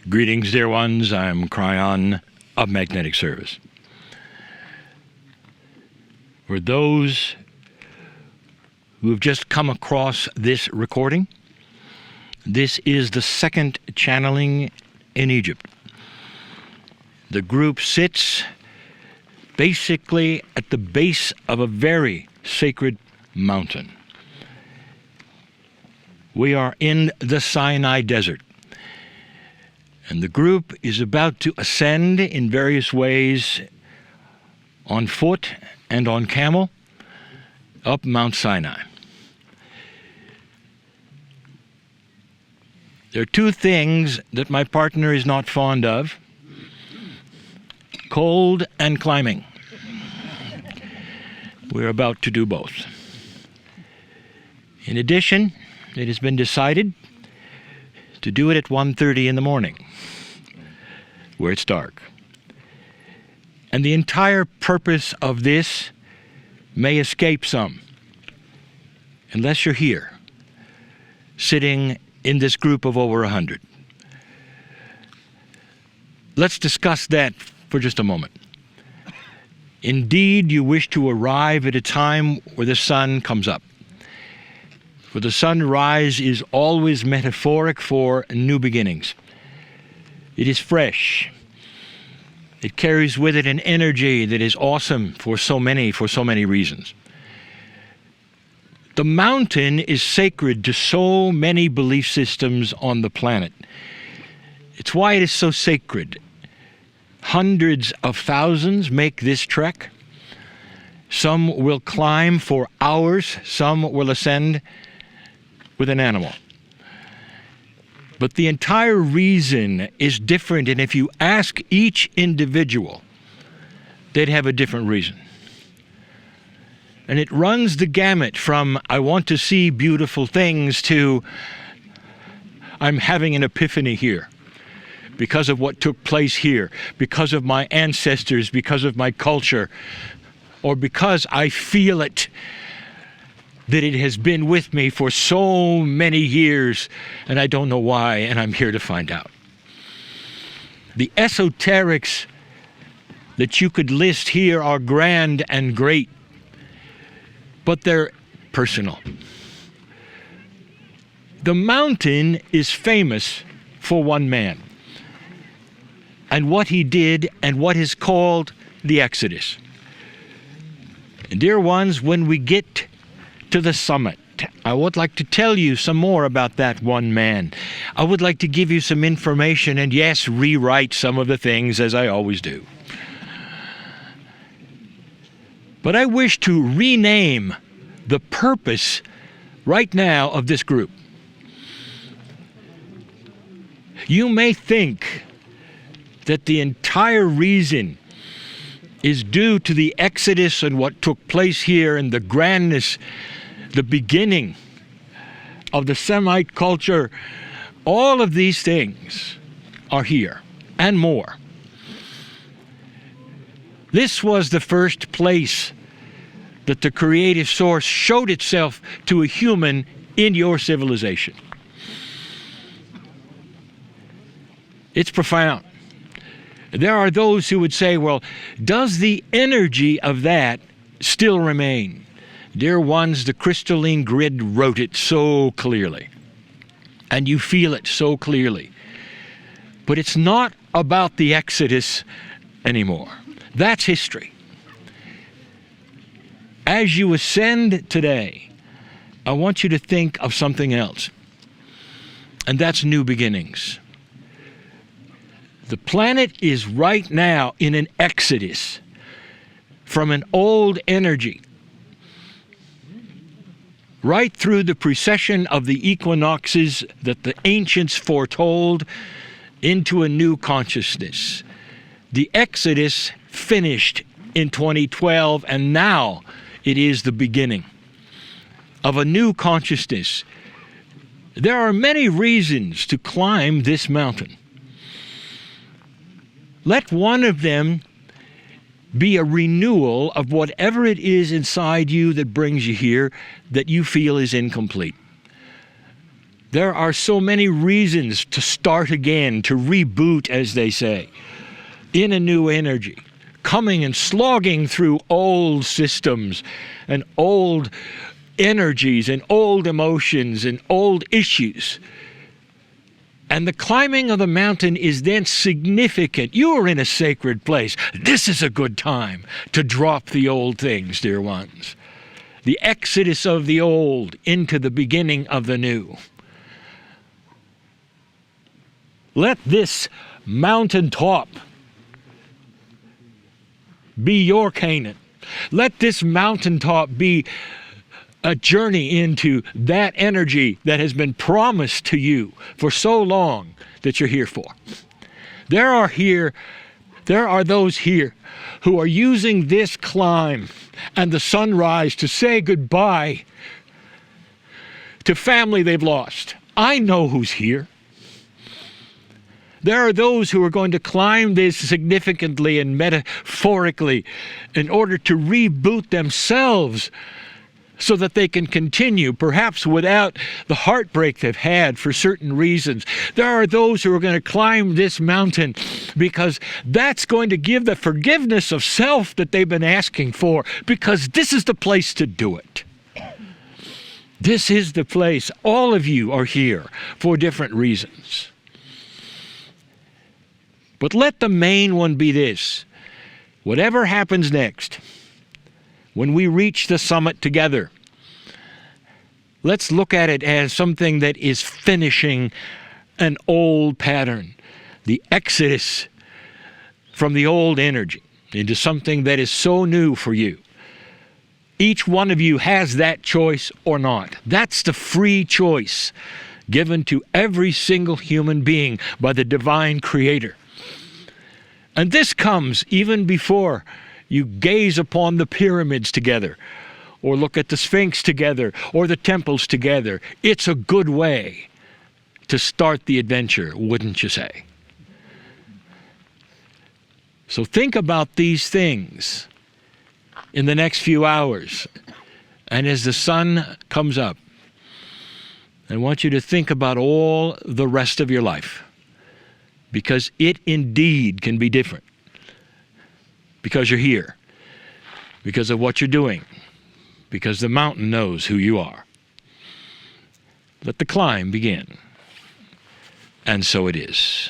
Greetings, dear ones. I'm Kryon of Magnetic Service. For those who have just come across this recording, this is the second channeling in Egypt. The group sits basically at the base of a very sacred mountain. We are in the Sinai desert, and the group is about to ascend in various ways on foot and on camel up Mount Sinai. There are two things that my partner is not fond of: cold and climbing. We're about to do both. In addition, it has been decided to do it at 1:30 in the morning, where it's dark. And the entire purpose of this may escape some, unless you're here, sitting in this group of over 100. Let's discuss that for just a moment. Indeed, you wish to arrive at a time where the sun comes up. For the sunrise is always metaphoric for new beginnings. It is fresh. It carries with it an energy that is awesome for so many reasons. The mountain is sacred to so many belief systems on the planet. It's why it is so sacred. Hundreds of thousands make this trek. Some will climb for hours. Some will ascend with an animal. But the entire reason is different, and if you ask each individual, they'd have a different reason. And it runs the gamut from I want to see beautiful things to I'm having an epiphany here because of what took place here, because of my ancestors, because of my culture, or because I feel it, that it has been with me for so many years, and I don't know why, and I'm here to find out. The esoterics that you could list here are grand and great, but they're personal. The mountain is famous for one man, and what he did, and what is called the Exodus. And dear ones, when we get to the summit, I would like to tell you some more about that one man. I would like to give you some information and, yes, rewrite some of the things as I always do. But I wish to rename the purpose right now of this group. You may think that the entire reason is due to the Exodus and what took place here and the grandness, the beginning of the Semite culture. All of these things are here and more. This was the first place that the creative source showed itself to a human in your civilization. It's profound. There are those who would say, well, does the energy of that still remain? Dear ones, the crystalline grid wrote it so clearly, and you feel it so clearly. But it's not about the Exodus anymore. That's history. As you ascend today, I want you to think of something else, and that's new beginnings. The planet is right now in an exodus from an old energy right through the precession of the equinoxes that the ancients foretold into a new consciousness. The exodus finished in 2012, and now it is the beginning of a new consciousness. There are many reasons to climb this mountain. Let one of them be a renewal of whatever it is inside you that brings you here that you feel is incomplete. There are so many reasons to start again, to reboot, as they say, in a new energy, coming and slogging through old systems and old energies and old emotions and old issues. And the climbing of the mountain is then significant. You are in a sacred place. This is a good time to drop the old things, dear ones. The exodus of the old into the beginning of the new. Let this mountaintop be your Canaan. Let this mountaintop be a journey into that energy that has been promised to you for so long that you're here for. There are those here who are using this climb and the sunrise to say goodbye to family they've lost. I know who's here. There are those who are going to climb this significantly and metaphorically in order to reboot themselves so that they can continue, perhaps without the heartbreak they've had for certain reasons. There are those who are going to climb this mountain because that's going to give the forgiveness of self that they've been asking for, because this is the place to do it. This is the place. All of you are here for different reasons. But let the main one be this. Whatever happens next, when we reach the summit together, let's look at it as something that is finishing an old pattern. The exodus from the old energy into something that is so new for you. Each one of you has that choice or not. That's the free choice given to every single human being by the divine Creator. And this comes even before you gaze upon the pyramids together, or look at the Sphinx together, or the temples together. It's a good way to start the adventure, wouldn't you say? So think about these things in the next few hours. And as the sun comes up, I want you to think about all the rest of your life, because it indeed can be different. Because you're here, because of what you're doing, because the mountain knows who you are. Let the climb begin. And so it is.